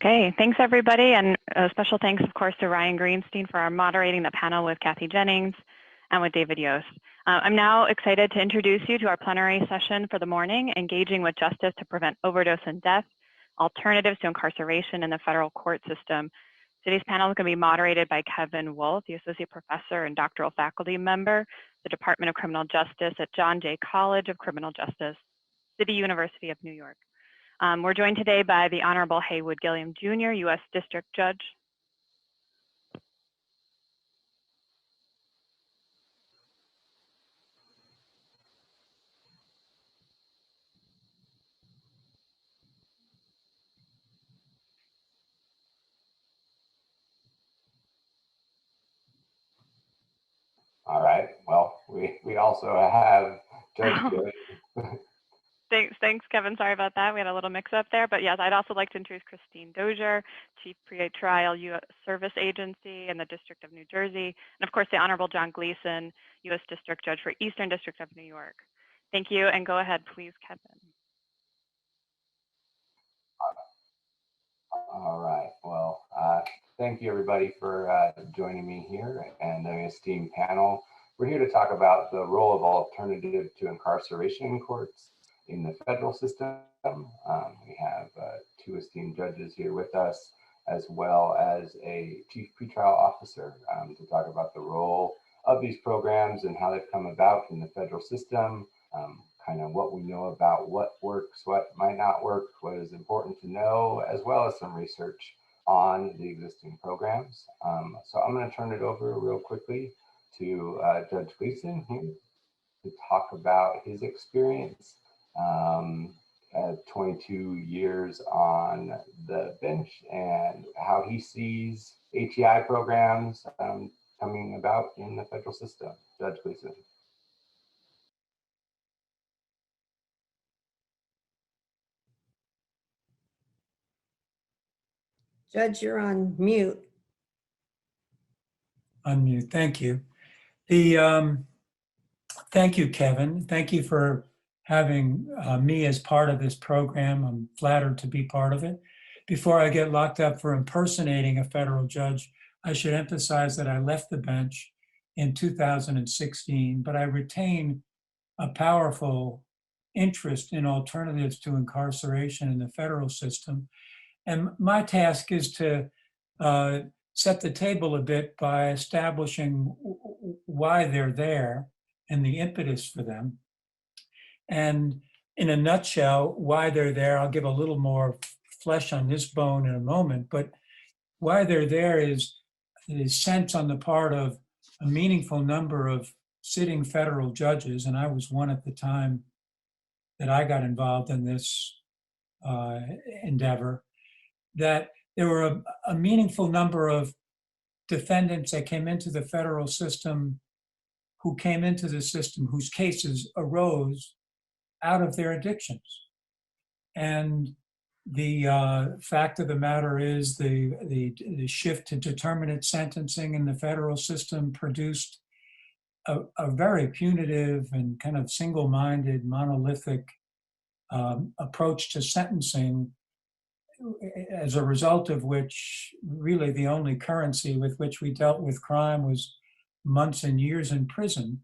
Okay, thanks everybody, and a special thanks, of course, to Ryan Greenstein for moderating the panel with Kathy Jennings and with David Yost. I'm now excited to introduce you to our plenary session for the morning, Engaging with Justice to Prevent Overdose and Death, Alternatives to Incarceration in the Federal Court System. Today's panel is going to be moderated by Kevin Wolf, the Associate Professor and Doctoral Faculty Member, the Department of Criminal Justice at John Jay College of Criminal Justice, City University of New York. We're joined today by the Honorable Haywood Gilliam Jr., U.S. District Judge. All right, well, we also have Judge Gilliam. Thanks, Kevin. Sorry about that. We had a little mix-up there. But yes, I'd also like to introduce Christine Dozier, Chief Pretrial U.S. Service Agency in the District of New Jersey, and of course, the Honorable John Gleason, U.S. District Judge for Eastern District of New York. Thank you, and go ahead, please, Kevin. All right, well, thank you everybody for joining me here and the esteemed panel. We're here to talk about the role of alternative to incarceration in courts in the federal system. We have two esteemed judges here with us, as well as a chief pretrial officer to talk about the role of these programs and how they've come about in the federal system, kind of what we know about what works, what might not work, what is important to know, as well as some research on the existing programs. So I'm going to turn it over real quickly to Judge Gleason here to talk about his experience. 22 years on the bench and how he sees PHI programs coming about in the federal system. Judge Gleason. Judge, you're on mute. Unmute, thank you. Thank you, Kevin. Thank you for having me as part of this program. I'm flattered to be part of it. Before I get locked up for impersonating a federal judge, I should emphasize that I left the bench in 2016, but I retain a powerful interest in alternatives to incarceration in the federal system. And my task is to set the table a bit by establishing why they're there and the impetus for them. And in a nutshell, why they're there, I'll give a little more flesh on this bone in a moment, but why they're there is the sense on the part of a meaningful number of sitting federal judges, and I was one at the time that I got involved in this endeavor, that there were a meaningful number of defendants that came into the federal system who came into the system whose cases arose out of their addictions. And the fact of the matter is the shift to determinate sentencing in the federal system produced a very punitive and kind of single-minded, monolithic approach to sentencing, as a result of which really the only currency with which we dealt with crime was months and years in prison.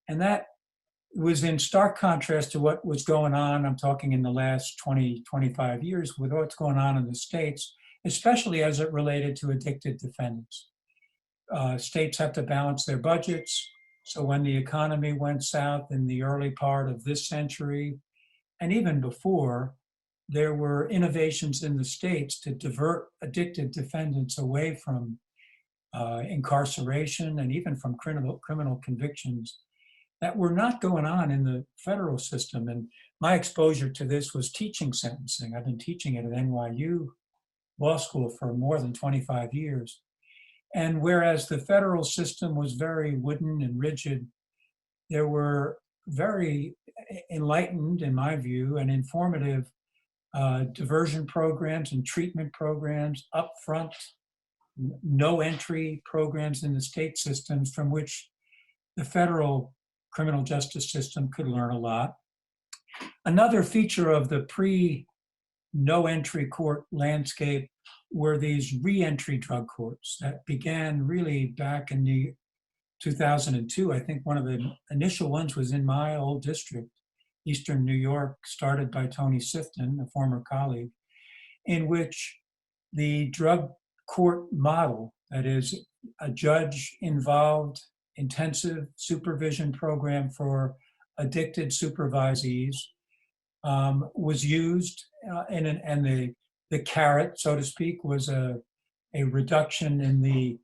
And that was in stark contrast to what was going on, I'm talking in the last 20, 25 years, with what's going on in the states, especially as it related to addicted defendants. States have to balance their budgets. So when the economy went south in the early part of this century, and even before, there were innovations in the states to divert addicted defendants away from incarceration and even from criminal convictions that were not going on in the federal system. And my exposure to this was teaching sentencing. I've been teaching it at NYU Law School for more than 25 years. And whereas the federal system was very wooden and rigid, there were very enlightened, in my view, and informative diversion programs and treatment programs, upfront, no entry programs in the state systems from which the federal criminal justice system could learn a lot. Another feature of the pre-no entry court landscape were these reentry drug courts that began really back in the 2002. I think one of the initial ones was in my old district, Eastern New York, started by Tony Sifton, a former colleague, in which the drug court model, that is a judge-involved intensive supervision program for addicted supervisees, was used, and the carrot, so to speak, was a reduction in the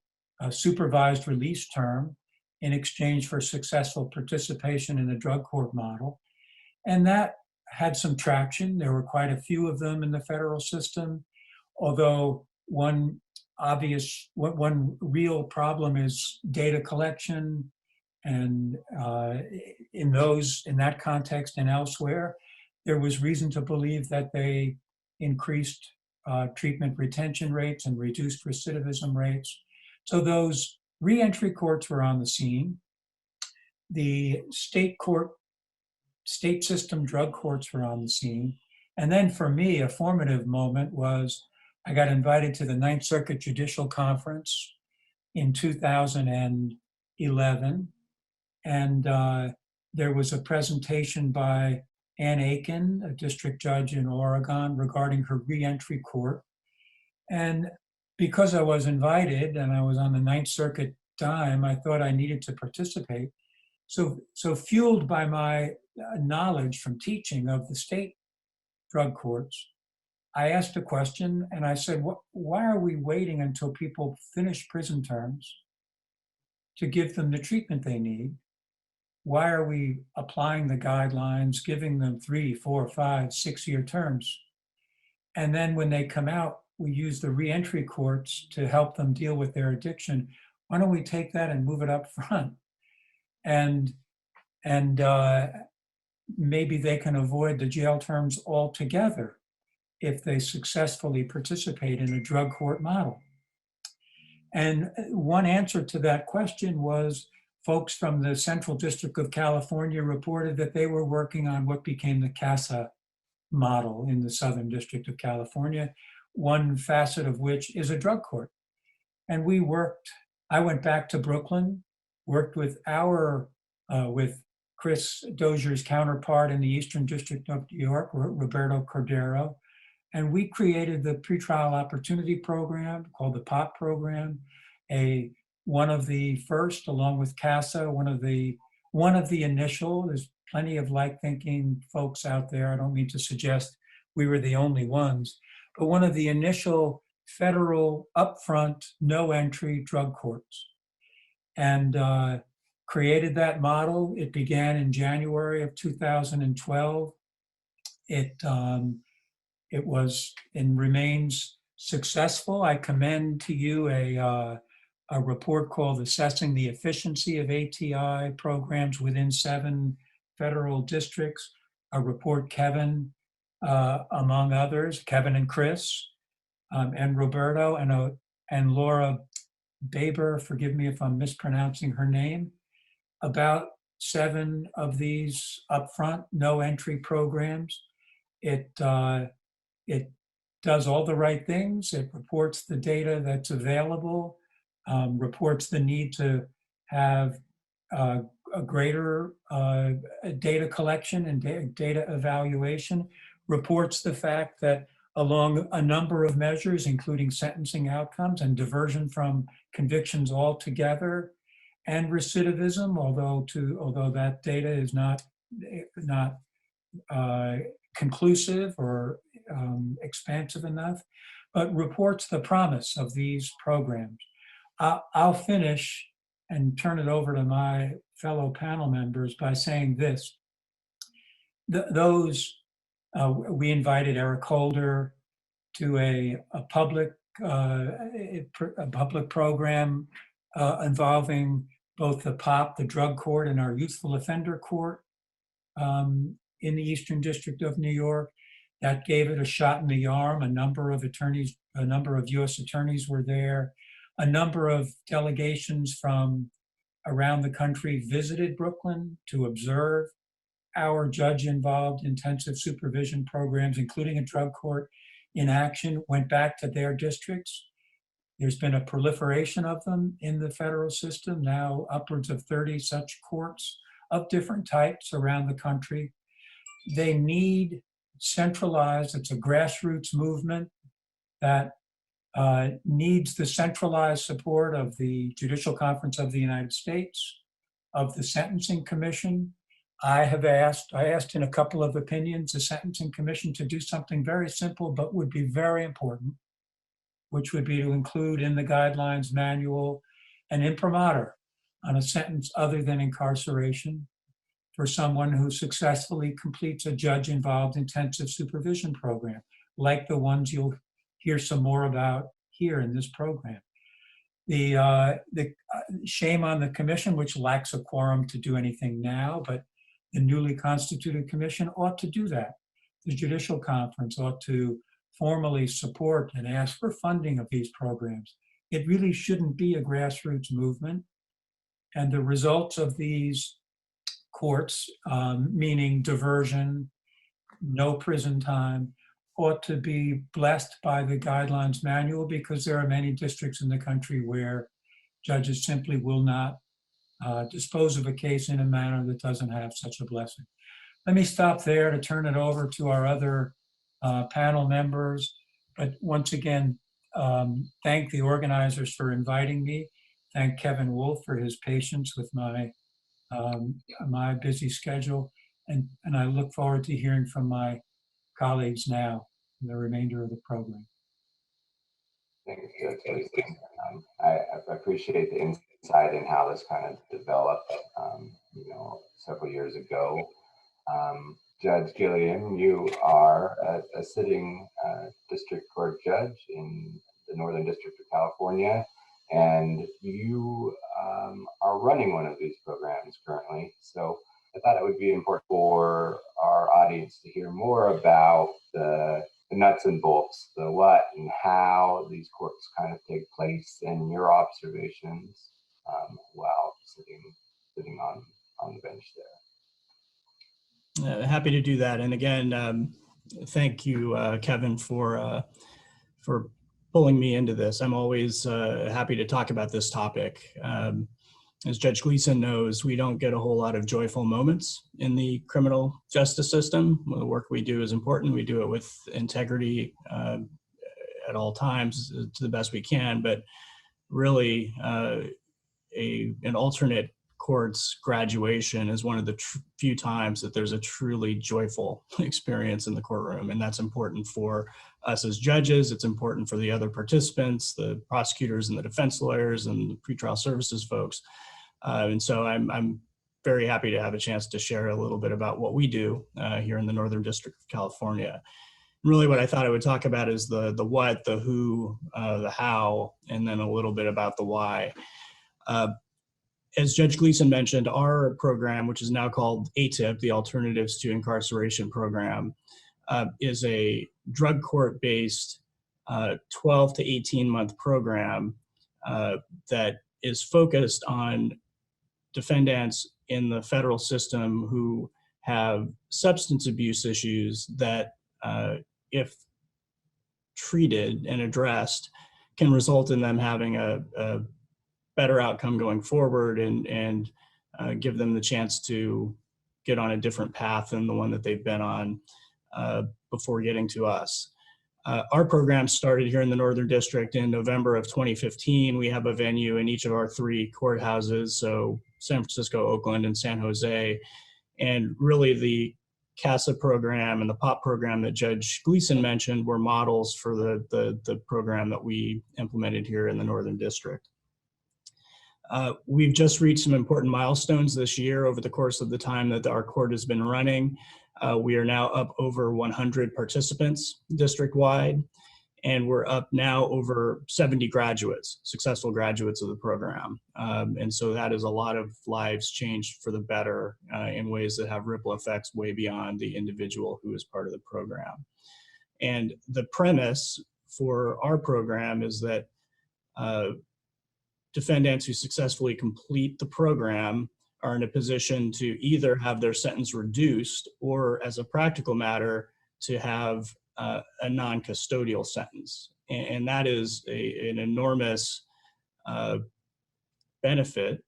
supervised release term in exchange for successful participation in a drug court model. And that had some traction. There were quite a few of them in the federal system, although one real problem is data collection, and in that context and elsewhere, there was reason to believe that they increased treatment retention rates and reduced recidivism rates. So those reentry courts were on the scene. The state system drug courts were on the scene. And then for me, a formative moment was I got invited to the Ninth Circuit Judicial Conference in 2011. And there was a presentation by Ann Aiken, a district judge in Oregon, regarding her reentry court. And because I was invited and I was on the Ninth Circuit dime, I thought I needed to participate. So fueled by my knowledge from teaching of the state drug courts, I asked a question and I said, why are we waiting until people finish prison terms to give them the treatment they need? Why are we applying the guidelines, giving them 3, 4, 5, 6-year terms? And then when they come out, we use the reentry courts to help them deal with their addiction. Why don't we take that and move it up front? And maybe they can avoid the jail terms altogether if they successfully participate in a drug court model. And one answer to that question was folks from the Central District of California reported that they were working on what became the CASA model in the Southern District of California, one facet of which is a drug court. And I went back to Brooklyn, worked with with Chris Dozier's counterpart in the Eastern District of New York, Roberto Cordero, and we created the pretrial opportunity program called the POP program, one of the first, along with CASA, one of the initial. There's plenty of like-thinking folks out there. I don't mean to suggest we were the only ones, but one of the initial federal upfront, no entry drug courts. And created that model. It began in January of 2012. It was and remains successful. I commend to you a report called Assessing the Efficiency of ATI Programs Within 7 Federal Districts, a report Kevin, among others, Kevin and Chris, and Roberto and Laura Baber, forgive me if I'm mispronouncing her name, about 7 of these upfront no entry programs. It does all the right things. It reports the data that's available, reports the need to have a greater data collection and data evaluation, reports the fact that along a number of measures, including sentencing outcomes and diversion from convictions altogether, and recidivism, although that data is not conclusive or expansive enough, but reports the promise of these programs. I'll finish and turn it over to my fellow panel members by saying this. We invited Eric Holder to a public program involving both the POP, the drug court, and our youthful offender court in the Eastern District of New York. That gave it a shot in the arm. A number of U.S. attorneys were there. A number of delegations from around the country visited Brooklyn to observe our judge-involved intensive supervision programs, including a drug court in action went back to their districts. There's been a proliferation of them in the federal system, now upwards of 30 such courts of different types around the country. They need centralized, it's a grassroots movement that needs the centralized support of the Judicial Conference of the United States, of the Sentencing Commission. I asked in a couple of opinions, the Sentencing Commission to do something very simple, but would be very important, which would be to include in the guidelines manual an imprimatur on a sentence other than incarceration for someone who successfully completes a judge-involved intensive supervision program, like the ones you'll hear some more about here in this program. The shame on the commission, which lacks a quorum to do anything now, but the newly constituted commission ought to do that. The Judicial Conference ought to formally support and ask for funding of these programs. It really shouldn't be a grassroots movement. And the results of these courts, meaning diversion, no prison time, ought to be blessed by the guidelines manual, because there are many districts in the country where judges simply will not dispose of a case in a manner that doesn't have such a blessing. Let me stop there to turn it over to our other panel members. But once again, thank the organizers for inviting me. Thank Kevin Wolf for his patience with my busy schedule. And I look forward to hearing from my colleagues now in the remainder of the program. Thanks, Judge. I appreciate the insight in how this kind of developed, several years ago. Judge Gillian, you are a sitting district court judge in the Northern District of California, and you are running one of these programs currently. So I thought it would be important for our audience to hear more about the nuts and bolts, the what and how these courts kind of take place, and your observations while sitting on the bench there. Happy to do that. And again, thank you, Kevin, for pulling me into this. I'm always happy to talk about this topic. As Judge Gleason knows, we don't get a whole lot of joyful moments in the criminal justice system. The work we do is important. We do it with integrity at all times to the best we can, but really an alternate court's graduation is one of the few times that there's a truly joyful experience in the courtroom. And that's important for us as judges. It's important for the other participants, the prosecutors and the defense lawyers and the pretrial services folks. And so I'm very happy to have a chance to share a little bit about what we do here in the Northern District of California. Really what I thought I would talk about is the what, the who, the how, and then a little bit about the why. As Judge Gleason mentioned, our program, which is now called ATIP, the Alternatives to Incarceration Program, is a drug court-based 12 to 18-month program that is focused on defendants in the federal system who have substance abuse issues that, if treated and addressed, can result in them having a better outcome going forward and give them the chance to get on a different path than the one that they've been on before getting to us. Our program started here in the Northern District in November of 2015. We have a venue in each of our 3 courthouses, so San Francisco, Oakland, and San Jose. And really the CASA program and the POP program that Judge Gleason mentioned were models for the program that we implemented here in the Northern District. We've just reached some important milestones this year over the course of the time that our court has been running. We are now up over 100 participants district-wide, and we're up now over 70 graduates, successful graduates of the program. And so that is a lot of lives changed for the better in ways that have ripple effects way beyond the individual who is part of the program. And the premise for our program is that defendants who successfully complete the program are in a position to either have their sentence reduced or, as a practical matter, to have a non-custodial sentence. And that is an enormous benefit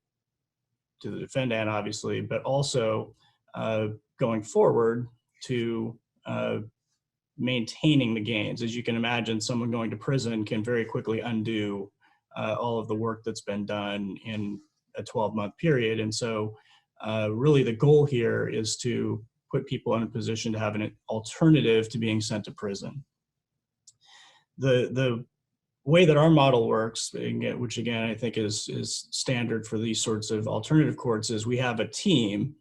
to the defendant, obviously, but also going forward to maintaining the gains. As you can imagine, someone going to prison can very quickly undo all of the work that's been done in a 12-month period. And so really the goal here is to put people in a position to have an alternative to being sent to prison. The way that our model works, which again I think is standard for these sorts of alternative courts, is we have a team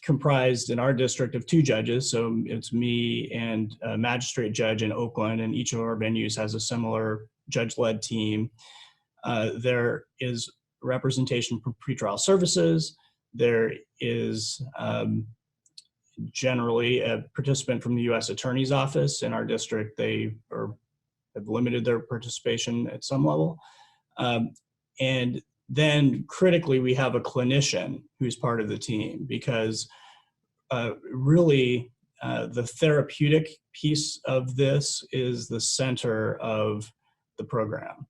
comprised in our district of 2 judges. So it's me and a magistrate judge in Oakland, and each of our venues has a similar judge-led team. There is representation from pretrial services. There is generally a participant from the U.S. Attorney's Office. In our district, they have limited their participation at some level. And then critically, we have a clinician who's part of the team, because really the therapeutic piece of this is the center of the program.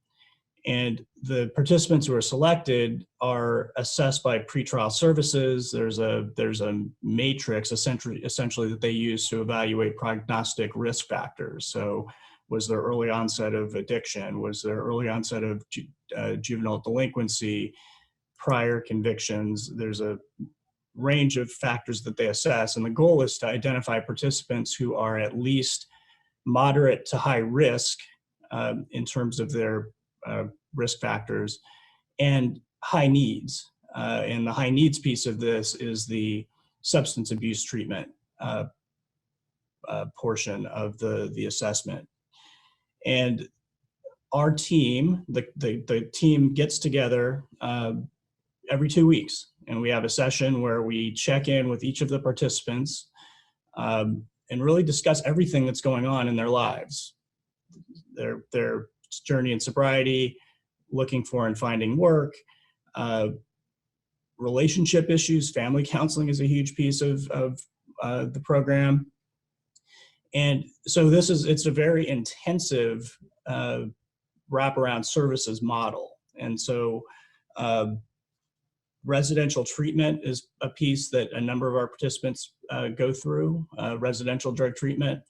And the participants who are selected are assessed by pretrial services. There's a matrix essentially that they use to evaluate prognostic risk factors. So was there early onset of addiction? Was there early onset of juvenile delinquency, prior convictions? There's a range of factors that they assess. And the goal is to identify participants who are at least moderate to high risk in terms of their risk factors, and high needs. And the high needs piece of this is the substance abuse treatment portion of the assessment. And our team, the team gets together every 2 weeks, and we have a session where we check in with each of the participants and really discuss everything that's going on in their lives, their journey in sobriety, looking for and finding work, relationship issues. Family counseling is a huge piece of the program. And so it's a very intensive wraparound services model. And so residential treatment is a piece that a number of our participants go through, residential drug treatment.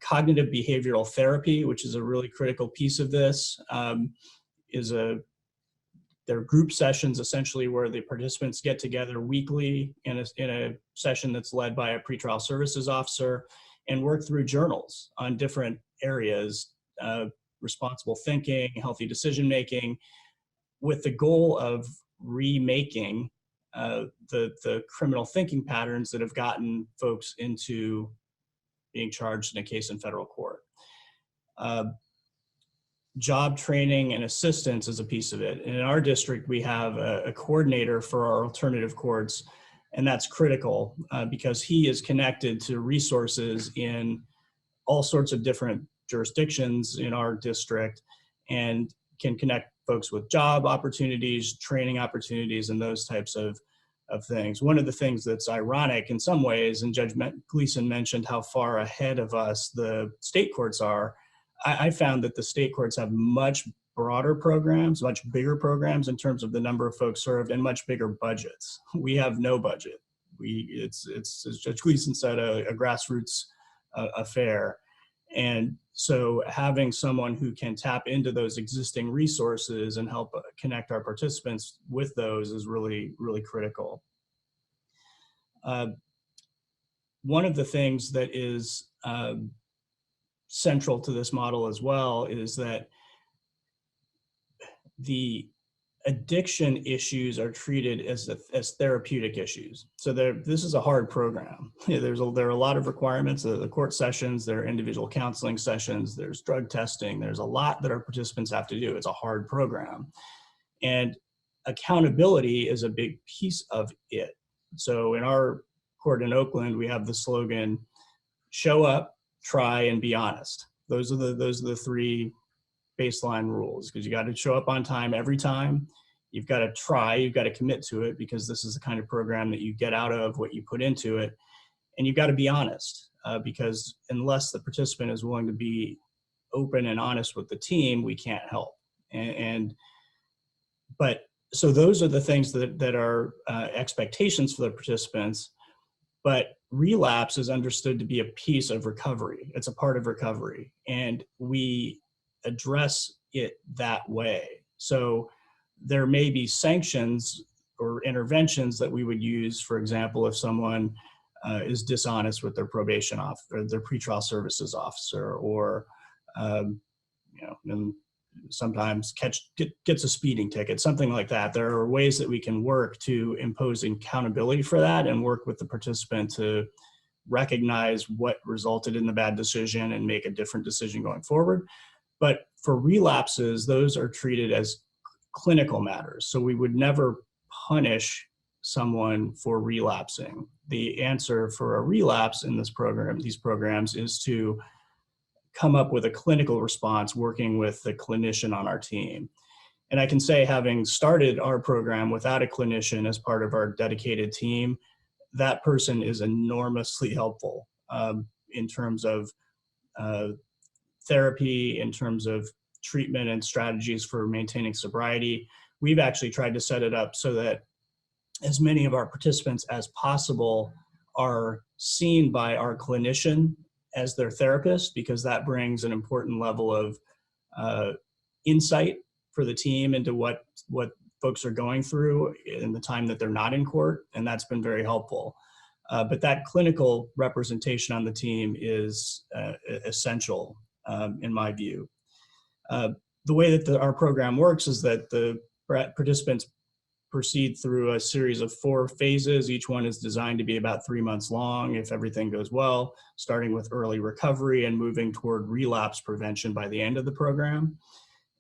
Cognitive behavioral therapy, which is a really critical piece of this, they're group sessions essentially where the participants get together weekly in a session that's led by a pretrial services officer and work through journals on different areas, responsible thinking, healthy decision making, with the goal of remaking the criminal thinking patterns that have gotten folks into being charged in a case in federal court. Job training and assistance is a piece of it. And in our district, we have a coordinator for our alternative courts, and that's critical because he is connected to resources in all sorts of different jurisdictions in our district and can connect folks with job opportunities, training opportunities, and those types of things. One of the things that's ironic in some ways, and Judge Gleason mentioned how far ahead of us the state courts are, I found that the state courts have much broader programs, much bigger programs in terms of the number of folks served, and much bigger budgets. We have no budget. It's as Judge Gleason said, a grassroots affair. And so having someone who can tap into those existing resources and help connect our participants with those is really, really critical. One of the things that is central to this model as well is that the addiction issues are treated as therapeutic issues. So this is a hard program. There are a lot of requirements, the court sessions, there are individual counseling sessions, there's drug testing, there's a lot that our participants have to do. It's a hard program. And accountability is a big piece of it. So in our court in Oakland, we have the slogan, show up, try, and be honest. Those are the 3 baseline rules, because you got to show up on time every time. You've got to try, you've got to commit to it, because this is the kind of program that you get out of what you put into it. And you've got to be honest. because unless the participant is willing to be open and honest with the team, we can't help. But so those are the things that are expectations for the participants, but relapse is understood to be a piece of recovery. It's a part of recovery, and we address it that way. So there may be sanctions or interventions that we would use, for example, if someone is dishonest with their probation officer, their pretrial services officer, or and sometimes gets a speeding ticket, something like that. There are ways that we can work to impose accountability for that and work with the participant to recognize what resulted in the bad decision and make a different decision going forward. But for relapses, those are treated as clinical matters. So we would never punish someone for relapsing. The answer for a relapse in this program, these programs, is to come up with a clinical response working with the clinician on our team. And I can say, having started our program without a clinician as part of our dedicated team, that person is enormously helpful in terms of therapy, in terms of treatment and strategies for maintaining sobriety. We've actually tried to set it up so that as many of our participants as possible are seen by our clinician as their therapist, because that brings an important level of insight for the team into what folks are going through in the time that they're not in court, and that's been very helpful. But that clinical representation on the team is essential, in my view. The way that our program works is that the participants proceed through a series of 4 phases. Each one is designed to be about 3 months long, if everything goes well, starting with early recovery and moving toward relapse prevention by the end of the program.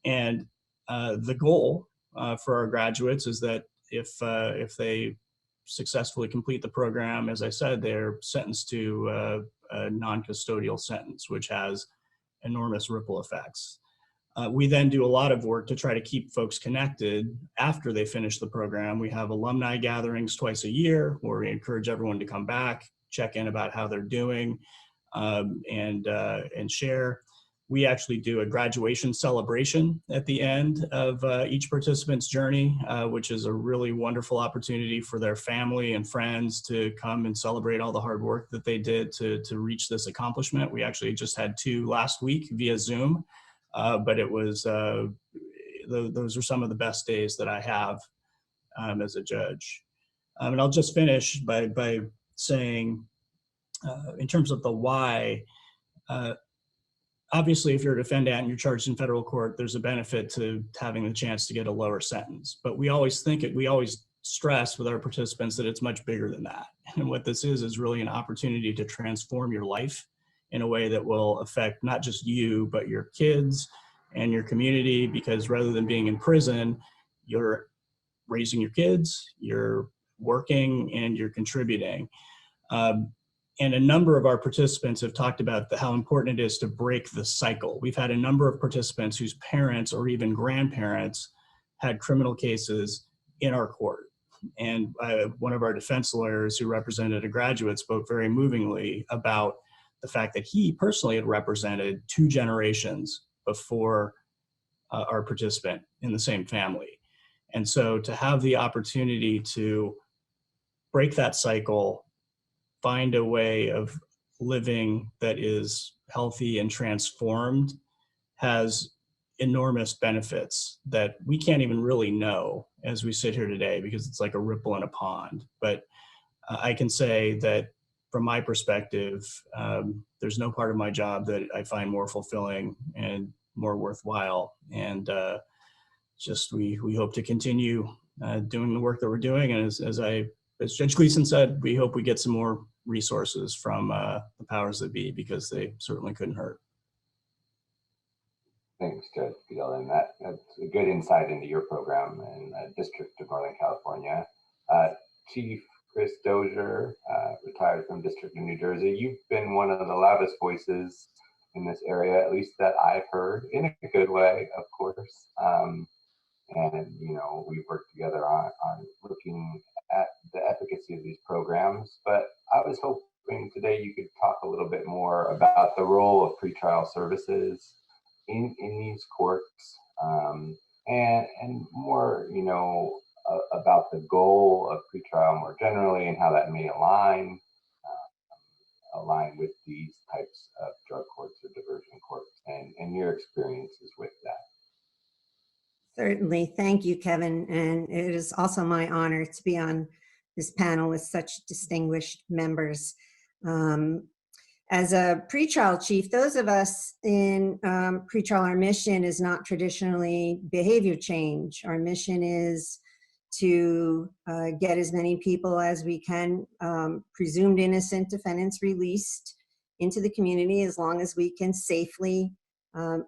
And the goal for our graduates is that if they successfully complete the program, as I said, they're sentenced to a non-custodial sentence, which has enormous ripple effects. We then do a lot of work to try to keep folks connected after they finish the program. We have alumni gatherings twice a year where we encourage everyone to come back, check in about how they're doing, and share. We actually do a graduation celebration at the end of each participant's journey, which is a really wonderful opportunity for their family and friends to come and celebrate all the hard work that they did to reach this accomplishment. We actually just had 2 last week via Zoom. But it was, those are some of the best days that I have as a judge. And I'll just finish by saying, in terms of the why, obviously, if you're a defendant and you're charged in federal court, there's a benefit to having the chance to get a lower sentence. But we always stress with our participants that it's much bigger than that. And what this is really an opportunity to transform your life in a way that will affect not just you, but your kids and your community, because rather than being in prison, you're raising your kids, you're working, and you're contributing. And a number of our participants have talked about how important it is to break the cycle. We've had a number of participants whose parents or even grandparents had criminal cases in our court. And one of our defense lawyers who represented a graduate spoke very movingly about the fact that he personally had represented 2 generations before our participant in the same family. And so to have the opportunity to break that cycle, find a way of living that is healthy and transformed, has enormous benefits that we can't even really know as we sit here today, because it's like a ripple in a pond. But I can say that from my perspective, there's no part of my job that I find more fulfilling and more worthwhile. And we hope to continue doing the work that we're doing. And as Judge Gleason said, we hope we get some more resources from the powers that be, because they certainly couldn't hurt. Thanks, Judge Beal, and that's a good insight into your program in the District of Northern California. Chief Chris Dozier, retired from District of New Jersey. You've been one of the loudest voices in this area, at least that I've heard, in a good way, of course. And, we've worked together on looking at the efficacy of these programs. But I was hoping hoping today you could talk a little bit more about the role of pretrial services in these courts, and more, about the goal of pretrial more generally and how that may align with these types of drug courts or diversion courts, and your experiences with that. Certainly. Thank you, Kevin. And it is also my honor to be on this panel with such distinguished members. As a pretrial chief, those of us in pretrial, our mission is not traditionally behavior change. Our mission is to get as many people as we can, presumed innocent defendants, released into the community as long as we can safely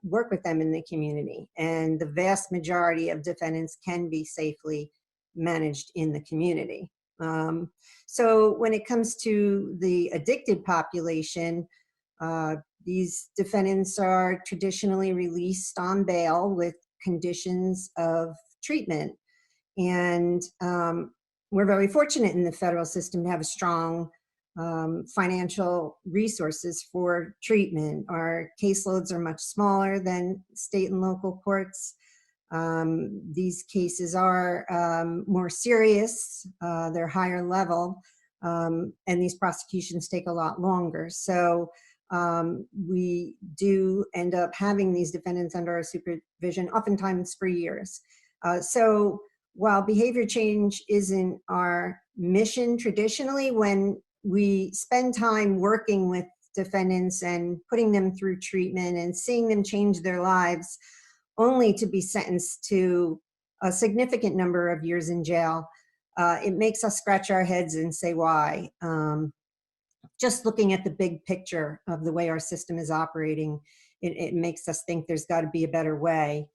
work with them in the community. And the vast majority of defendants can be safely managed in the community. So when it comes to the addicted population, these defendants are traditionally released on bail with conditions of treatment. And we're very fortunate in the federal system to have a strong financial resources for treatment. Our caseloads are much smaller than state and local courts. These cases are more serious, they're higher level, and these prosecutions take a lot longer. So we do end up having these defendants under our supervision, oftentimes for years. So while behavior change isn't our mission traditionally, when we spend time working with defendants and putting them through treatment and seeing them change their lives, only to be sentenced to a significant number of years in jail, it makes us scratch our heads and say, why? Just looking at the big picture of the way our system is operating, it makes us think there's got to be a better way.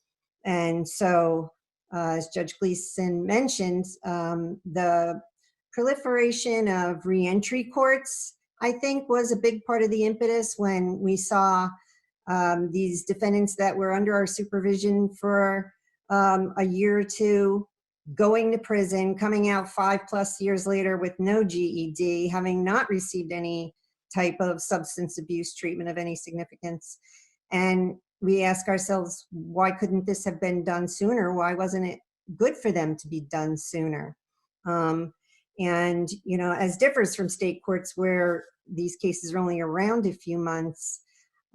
And so, as Judge Gleason mentioned, the proliferation of reentry courts, I think, was a big part of the impetus when we saw these defendants that were under our supervision for a year or two, going to prison, coming out 5+ years later with no GED, having not received any type of substance abuse treatment of any significance. And we ask ourselves, why couldn't this have been done sooner? Why wasn't it good for them to be done sooner? And, as differs from state courts where these cases are only around a few months,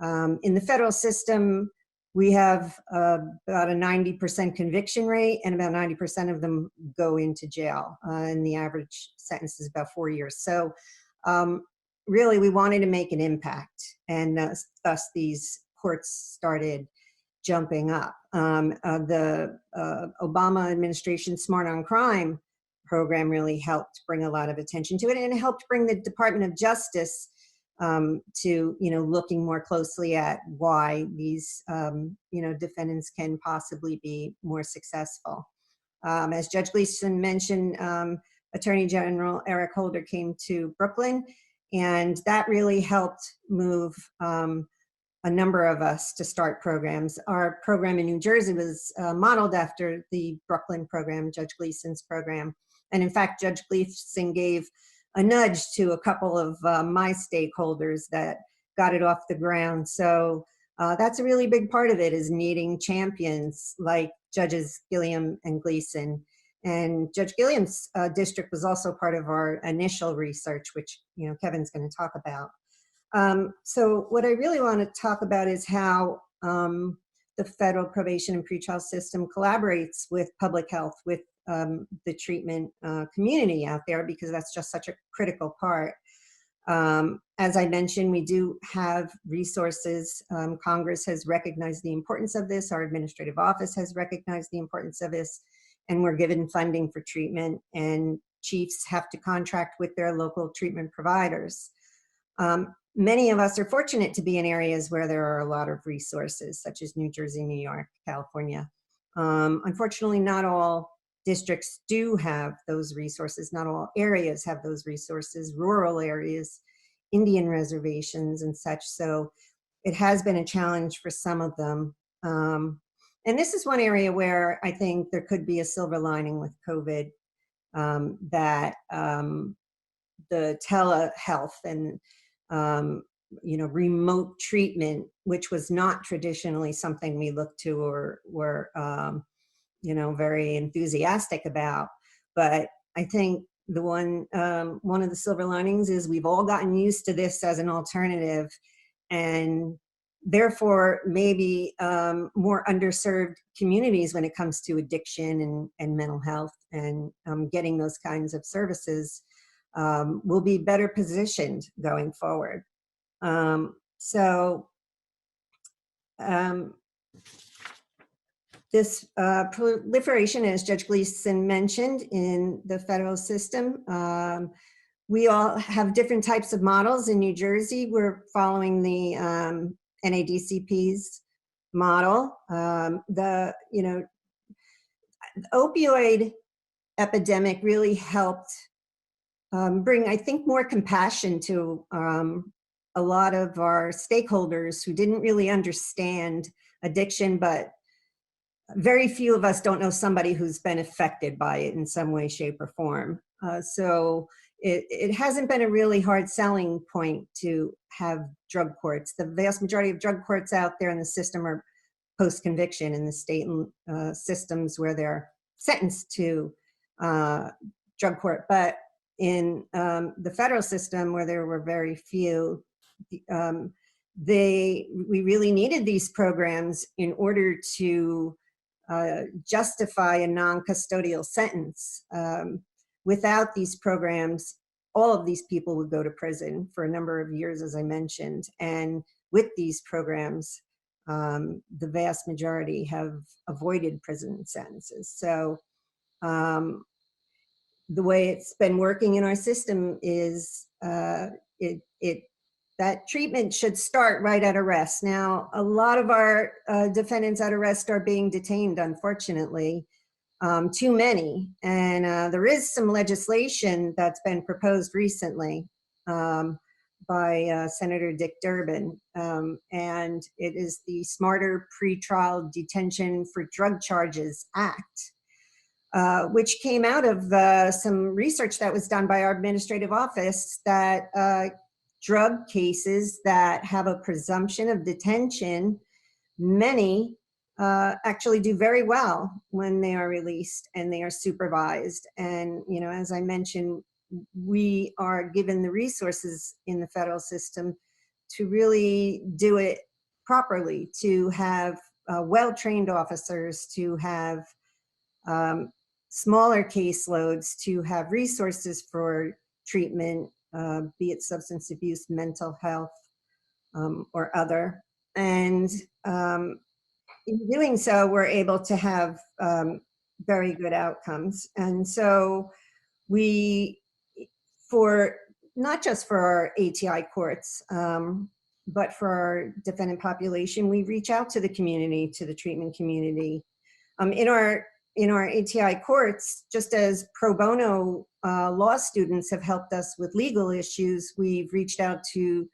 in the federal system, we have about a 90% conviction rate, and about 90% of them go into jail. And the average sentence is about 4 years. So really, we wanted to make an impact, and thus these courts started jumping up. The Obama administration Smart on Crime program really helped bring a lot of attention to it, and it helped bring the Department of Justice to looking more closely at why these defendants can possibly be more successful. As Judge Gleason mentioned, Attorney General Eric Holder came to Brooklyn, and that really helped move a number of us to start programs. Our program in New Jersey was modeled after the Brooklyn program, Judge Gleason's program. And in fact, Judge Gleason gave a nudge to a couple of my stakeholders that got it off the ground. So that's a really big part of it, is needing champions like Judges Gilliam and Gleason. And Judge Gilliam's district was also part of our initial research, which Kevin's going to talk about. So what I really want to talk about is how the federal probation and pretrial system collaborates with public health, with the treatment community out there, because that's just such a critical part. As I mentioned, we do have resources. Congress has recognized the importance of this. Our administrative office has recognized the importance of this, and we're given funding for treatment, and chiefs have to contract with their local treatment providers. Many of us are fortunate to be in areas where there are a lot of resources, such as New Jersey, New York, California. Unfortunately, not all districts do have those resources. Not all areas have those resources, rural areas, Indian reservations and such. So it has been a challenge for some of them. And this is one area where I think there could be a silver lining with COVID, that the telehealth and remote treatment, which was not traditionally something we looked to or were very enthusiastic about. But I think the one of the silver linings is we've all gotten used to this as an alternative, and therefore maybe more underserved communities when it comes to addiction and mental health and getting those kinds of services will be better positioned going forward. This proliferation, as Judge Gleason mentioned, in the federal system, we all have different types of models. In New Jersey, we're following the NADCP's model. The opioid epidemic really helped bring, I think, more compassion to a lot of our stakeholders who didn't really understand addiction, but very few of us don't know somebody who's been affected by it in some way, shape, or form. So it hasn't been a really hard selling point to have drug courts. The vast majority of drug courts out there in the system are post-conviction in the state systems where they're sentenced to drug court. But in the federal system, where there were very few, we really needed these programs in order to justify a non-custodial sentence. Without these programs, all of these people would go to prison for a number of years, as I mentioned. And with these programs, the vast majority have avoided prison sentences. So the way it's been working in our system is that treatment should start right at arrest. Now, a lot of our defendants at arrest are being detained, unfortunately, too many. And there is some legislation that's been proposed recently by Senator Dick Durbin, and it is the Smarter Pretrial Detention for Drug Charges Act, which came out of some research that was done by our administrative office that drug cases that have a presumption of detention, many actually do very well when they are released and they are supervised. And, as I mentioned, we are given the resources in the federal system to really do it properly, to have well-trained officers, to have smaller caseloads, to have resources for treatment, be it substance abuse, mental health, or other. And in doing so, we're able to have very good outcomes. And so not just for our ATI courts, but for our defendant population, we reach out to the community, to the treatment community. In our ATI courts, just as pro bono law students have helped us with legal issues, we've reached out to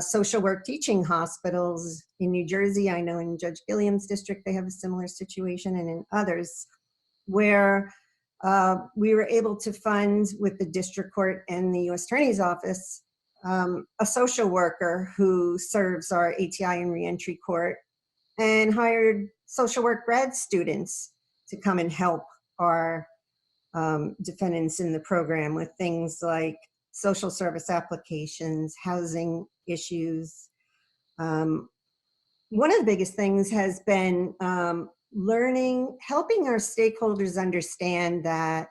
social work teaching hospitals in New Jersey. I know in Judge Gilliam's district, they have a similar situation, and in others, where we were able to fund with the district court and the U.S. Attorney's Office a social worker who serves our ATI and Reentry court, and hired social work grad students to come and help our defendants in the program with things like social service applications, housing issues. One of the biggest things has been helping our stakeholders understand that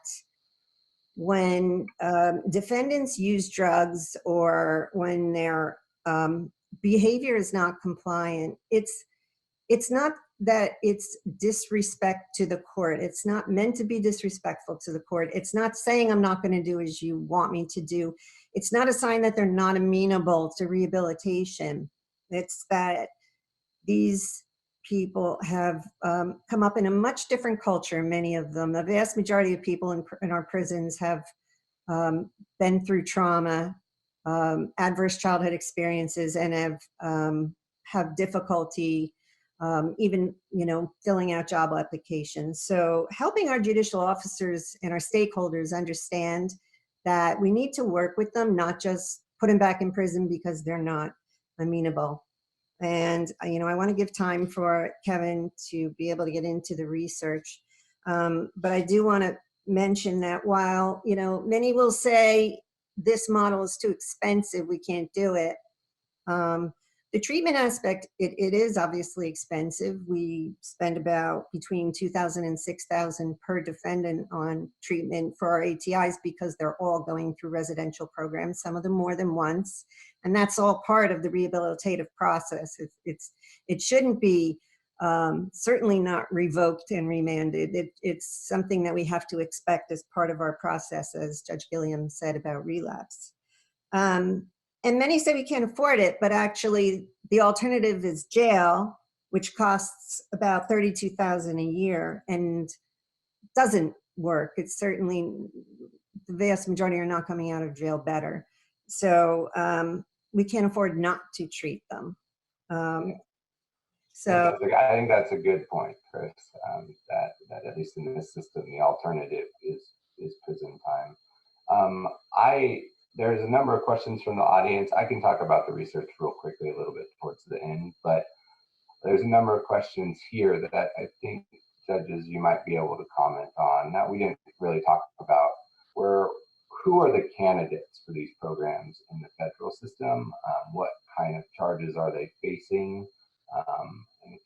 when defendants use drugs or when their behavior is not compliant, it's not that it's disrespect to the court. It's not meant to be disrespectful to the court. It's not saying I'm not going to do as you want me to do. It's not a sign that they're not amenable to rehabilitation. It's that these people have come up in a much different culture, many of them. The vast majority of people in our prisons have been through trauma, adverse childhood experiences, and have difficulty even, filling out job applications. So helping our judicial officers and our stakeholders understand that we need to work with them, not just put them back in prison because they're not amenable. And, you know, I want to give time for Kevin to be able to get into the research. But I do want to mention that while, you know, many will say this model is too expensive, we can't do it. The treatment aspect, it is obviously expensive. We spend about between $2,000 and $6,000 per defendant on treatment for our ATIs because they're all going through residential programs, some of them more than once. And that's all part of the rehabilitative process. It shouldn't be, certainly not revoked and remanded. It's something that we have to expect as part of our process, as Judge Gilliam said about relapse. And many say we can't afford it, but actually the alternative is jail, which costs about $32,000 a year and doesn't work. It's certainly, the vast majority are not coming out of jail better. So we can't afford not to treat them. So I think that's a good point, Chris, that at least in this system, the alternative is prison time. There's a number of questions from the audience. I can talk about the research real quickly a little bit towards the end, but there's a number of questions here that I think, judges, you might be able to comment on that we didn't really talk about. Who are the candidates for these programs in the federal system? What kind of charges are they facing? And if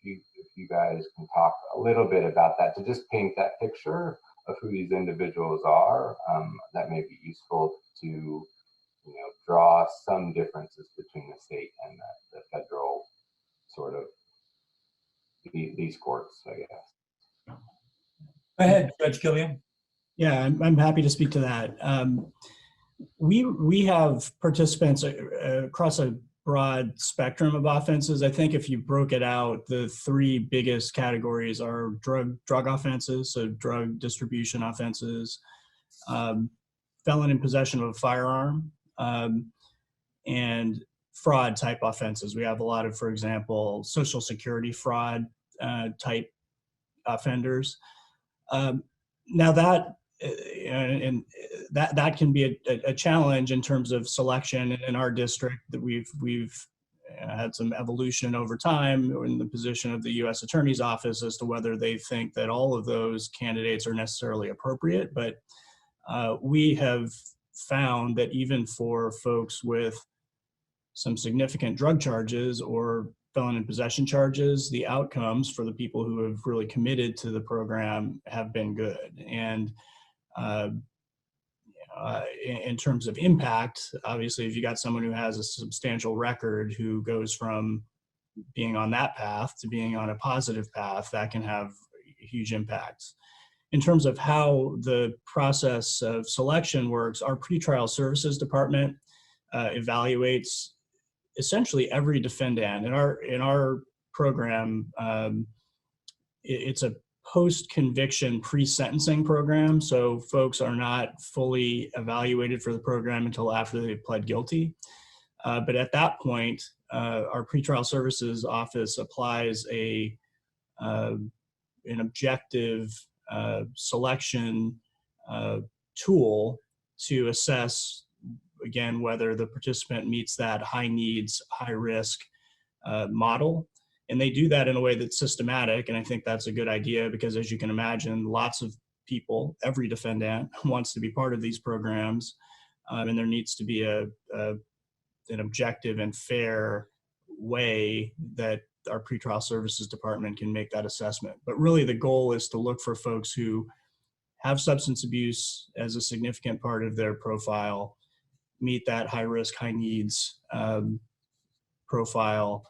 you guys can talk a little bit about that to just paint that picture of who these individuals are, that may be useful to draw some differences between the state and the federal sort of these courts, I guess. Go ahead, Judge Gilliam. Yeah, I'm happy to speak to that. We have participants across a broad spectrum of offenses. I think if you broke it out, the three biggest categories are drug offenses, so drug distribution offenses, felon in possession of a firearm, and fraud type offenses. We have a lot of, for example, Social Security fraud type offenders. Now that that can be a challenge in terms of selection. In our district, that we've had some evolution over time in the position of the U.S. Attorney's Office as to whether they think that all of those candidates are necessarily appropriate. But we have found that even for folks with some significant drug charges or felon in possession charges, the outcomes for the people who have really committed to the program have been good. And in terms of impact, obviously, if you got someone who has a substantial record who goes from being on that path to being on a positive path, that can have huge impacts. In terms of how the process of selection works, our pretrial services department evaluates essentially every defendant. In our program, it's a post-conviction pre-sentencing program, so folks are not fully evaluated for the program until after they pled guilty. But at that point, our pretrial services office applies an objective selection tool to assess, again, whether the participant meets that high needs, high risk model. And they do that in a way that's systematic. And I think that's a good idea because, as you can imagine, lots of people, every defendant wants to be part of these programs. And there needs to be an objective and fair way that our pretrial services department can make that assessment. But really the goal is to look for folks who have substance abuse as a significant part of their profile, meet that high risk, high needs profile.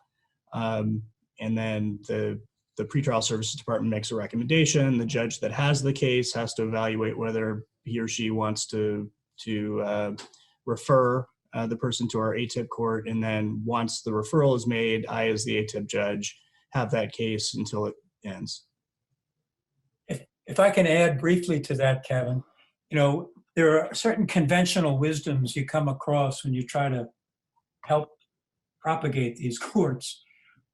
And then the pretrial services department makes a recommendation. The judge that has the case has to evaluate whether he or she wants to refer the person to our ATIP court. And then once the referral is made, I, as the ATIP judge, have that case until it ends. If I can add briefly to that, Kevin, there are certain conventional wisdoms you come across when you try to help propagate these courts.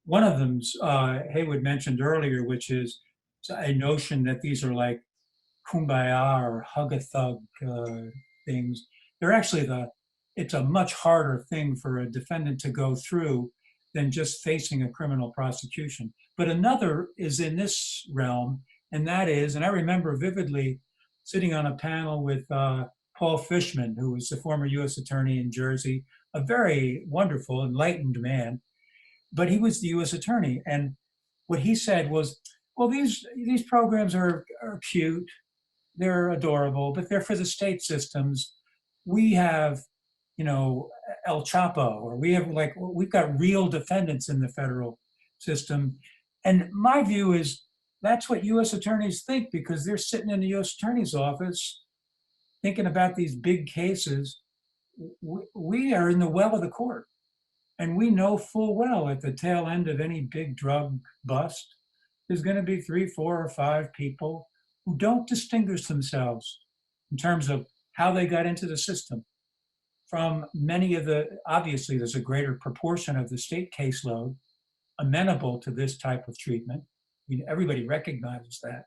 One of them's Haywood mentioned earlier, which is a notion that these are like kumbaya or hug-a-thug things. they're actually it's a much harder thing for a defendant to go through than just facing a criminal prosecution. But another is in this realm, and that is, and I remember vividly sitting on a panel with Paul Fishman, who was the former U.S. attorney in Jersey, a very wonderful, enlightened man, but he was the U.S. attorney. And what he said was, well, these programs are cute, they're adorable, but they're for the state systems. We have, you know, El Chapo, or we've got real defendants in the federal system. And my view is that's what U.S. attorneys think, because they're sitting in the U.S. attorney's office thinking about these big cases. We are in the well of the court, and we know full well at the tail end of any big drug bust, there's going to be 3, 4, or 5 people who don't distinguish themselves in terms of how they got into the system from many of obviously there's a greater proportion of the state caseload amenable to this type of treatment. I mean, everybody recognizes that.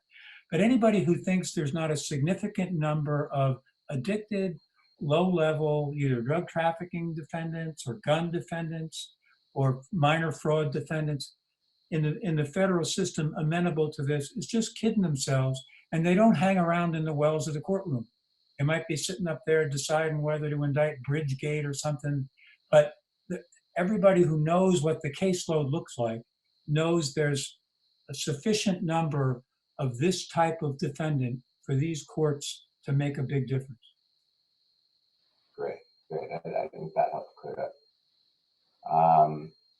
But anybody who thinks there's not a significant number of addicted, low-level, either drug trafficking defendants or gun defendants or minor fraud defendants in the federal system amenable to this is just kidding themselves, and they don't hang around in the wells of the courtroom. They might be sitting up there deciding whether to indict Bridgegate or something, but everybody who knows what the caseload looks like knows there's a sufficient number of this type of defendant for these courts to make a big difference. Great. I think that helped clear it up.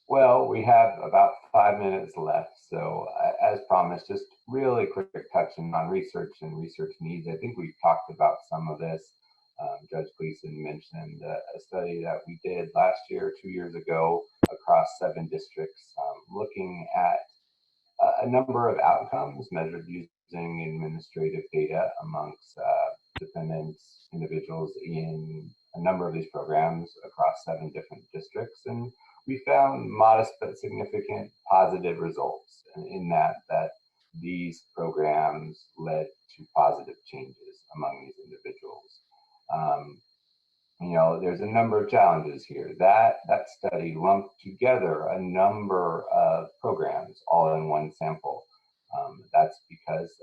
Well, we have about 5 minutes left. So as promised, just really quick touching on research and research needs. I think we've talked about some of this. Judge Gleason mentioned a study that we did last year, 2 years ago, across 7 districts, looking at a number of outcomes measured using administrative data amongst defendants, individuals in a number of these programs across 7 different districts. And we found modest but significant positive results in that these programs led to positive changes among these individuals. You know, there's a number of challenges here. That study lumped together a number of programs all in one sample. That's because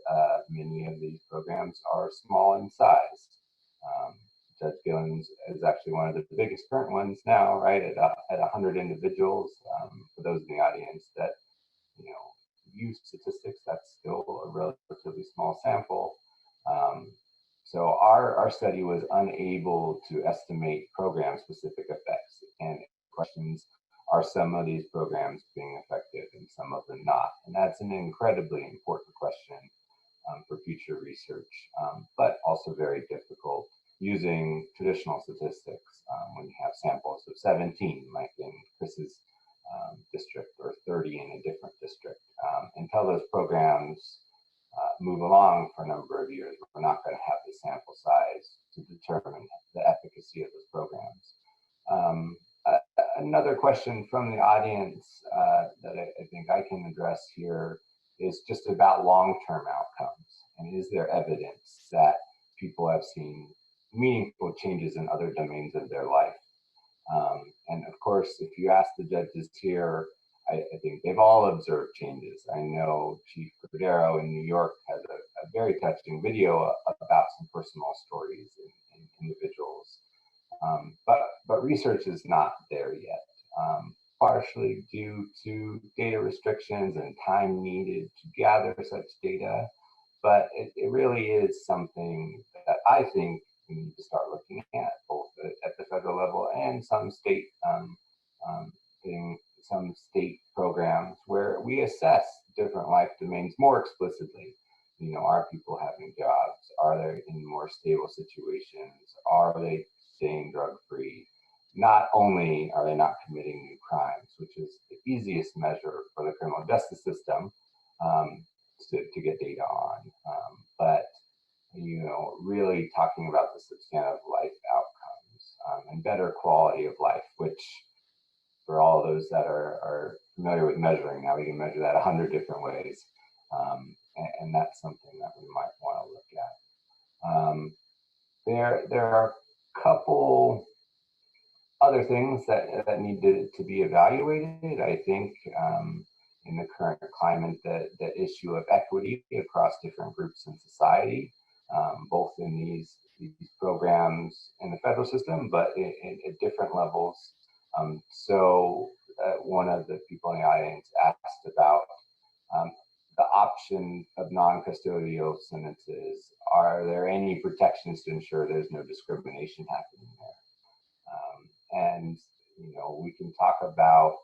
many of these programs are small in size. Judge Gillens is actually one of the biggest current ones now, right, at 100 individuals. For those in the audience that, you know, use statistics, that's still a relatively small sample. So our study was unable to estimate program-specific effects, and questions, are some of these programs being effective and some of them not? And that's an incredibly important question for future research, but also very difficult using traditional statistics when you have samples of 17, like in Chris's district, or 30 in a different district. Until those programs move along for a number of years, we're not going to have the sample size to determine the efficacy of those programs. Another question from the audience that I think I can address here is just about long-term outcomes. And is there evidence that people have seen meaningful changes in other domains of their life? And of course, if you ask the judges here, I think they've all observed changes. I know Chief Cordero in New York has a very touching video about some personal stories in individuals. But research is not there yet, partially due to data restrictions and time needed to gather such data. But it really is something that I think we need to start looking at, both at the federal level and some state some state programs where we assess different life domains more explicitly. You know, are people having jobs? Are they in more stable situations? Are they staying drug-free? Not only are they not committing new crimes, which is the easiest measure for the criminal justice system to get data on, but you know, really talking about the substantive life outcomes and better quality of life, which for all those that are familiar with measuring, now we can measure that 100 different ways. And that's something that we might want to look at. There are a couple other things that need to be evaluated. I think in the current climate, the issue of equity across different groups in society, both in these programs in the federal system, but at different levels. So one of the people in the audience asked about the option of non-custodial sentences. Are there any protections to ensure there's no discrimination happening there? And we can talk about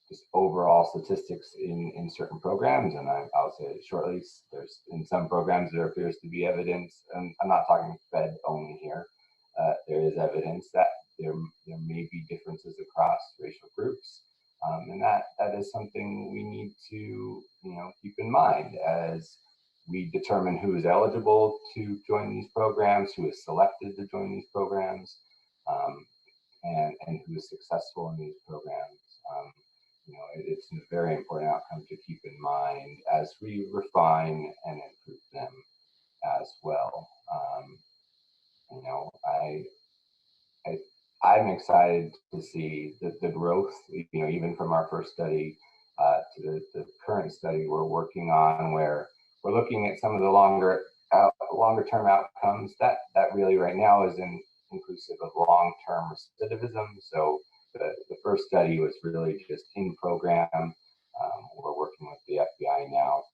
just overall statistics in certain programs, and I'll say it shortly. There's in some programs there appears to be evidence, and I'm not talking Fed only here. There is evidence that there may be differences across racial groups, and that is something we need to keep in mind as we determine who is eligible to join these programs, who is selected to join these programs, and who is successful in these programs. It's a very important outcome to keep in mind as we refine and improve them as well. I'm excited to see the growth, even from our first study to the current study we're working on, where we're looking at some of the longer term outcomes that really right now is inclusive of long-term recidivism. So the first study was really just in program. We're working with the FBI now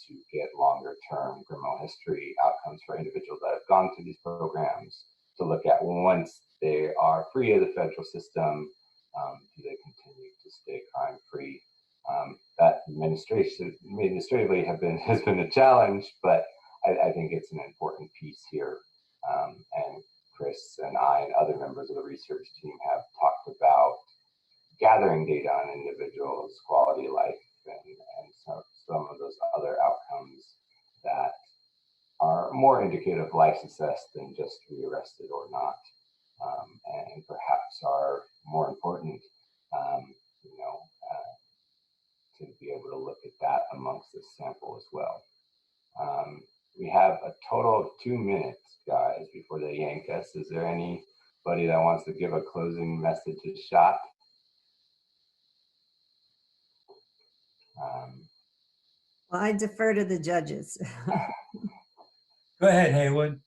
to get longer-term criminal history outcomes for individuals that have gone through these programs, to look at once they are free of the federal system, do they continue to stay crime-free? That administratively has been a challenge, but I think it's an important piece here. And Chris and I and other members of the research team have talked about gathering data on individuals' quality of life and some of those other outcomes that are more indicative of life success than just rearrested or not, and perhaps are more important, to be able to look at that amongst this sample as well. We have a total of 2 minutes, guys, before they yank us. Is there anybody that wants to give a closing message shot? Well, I defer to the judges. Go ahead, Haywood.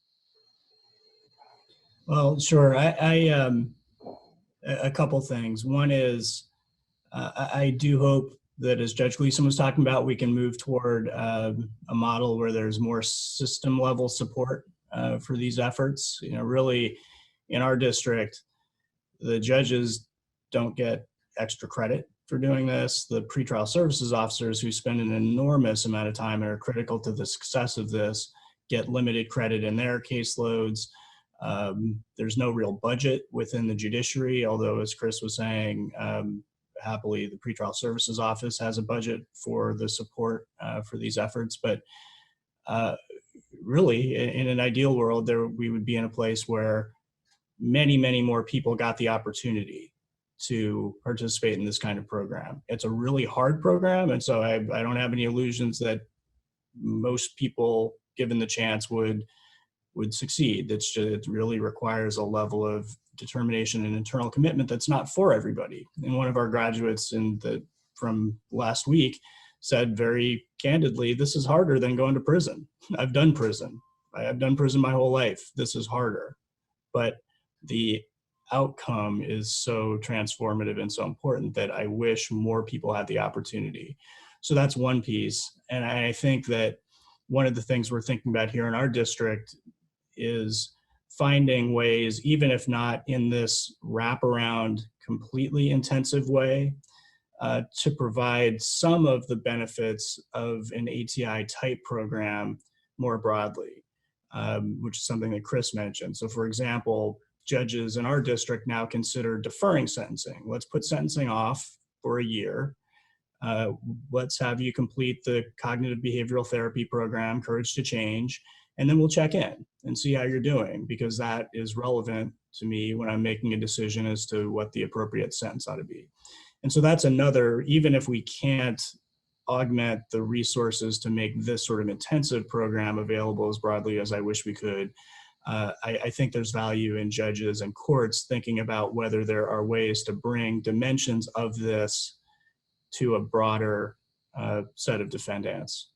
Well, sure. A couple things. One is I do hope that, as Judge Gleason was talking about, we can move toward a model where there's more system level support for these efforts. Really, in our district, the judges don't get extra credit for doing this. The pretrial services officers, who spend an enormous amount of time and are critical to the success of this, get limited credit in their caseloads. There's no real budget within the judiciary, although, as Chris was saying, happily, the pretrial services office has a budget for the support for these efforts. But really, in an ideal world, we would be in a place where many, many more people got the opportunity to participate in this kind of program. It's a really hard program, and so I don't have any illusions that most people, given the chance, would succeed. It really requires a level of determination and internal commitment that's not for everybody. And one of our graduates from last week said very candidly, this is harder than going to prison. I've done prison. I've done prison my whole life. This is harder. But the outcome is so transformative and so important that I wish more people had the opportunity. So that's one piece. And I think that one of the things we're thinking about here in our district is finding ways, even if not in this wraparound, completely intensive way, to provide some of the benefits of an ATI type program more broadly, which is something that Chris mentioned. So for example, judges in our district now consider deferring sentencing. Let's put sentencing off for a year. Let's have you complete the cognitive behavioral therapy program, Courage to Change, and then we'll check in and see how you're doing, because that is relevant to me when I'm making a decision as to what the appropriate sentence ought to be. And so that's another, even if we can't augment the resources to make this sort of intensive program available as broadly as I wish we could, I think there's value in judges and courts thinking about whether there are ways to bring dimensions of this to a broader set of defendants.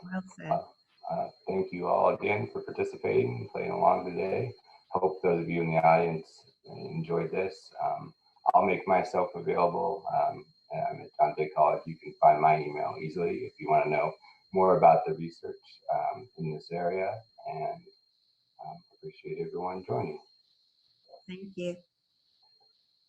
Well said. Thank you all again for participating and playing along today. Hope those of you in the audience enjoyed this. I'll make myself available. I'm at Dante College. You can find my email easily if you want to know more about the research in this area. And appreciate everyone joining. Thank you.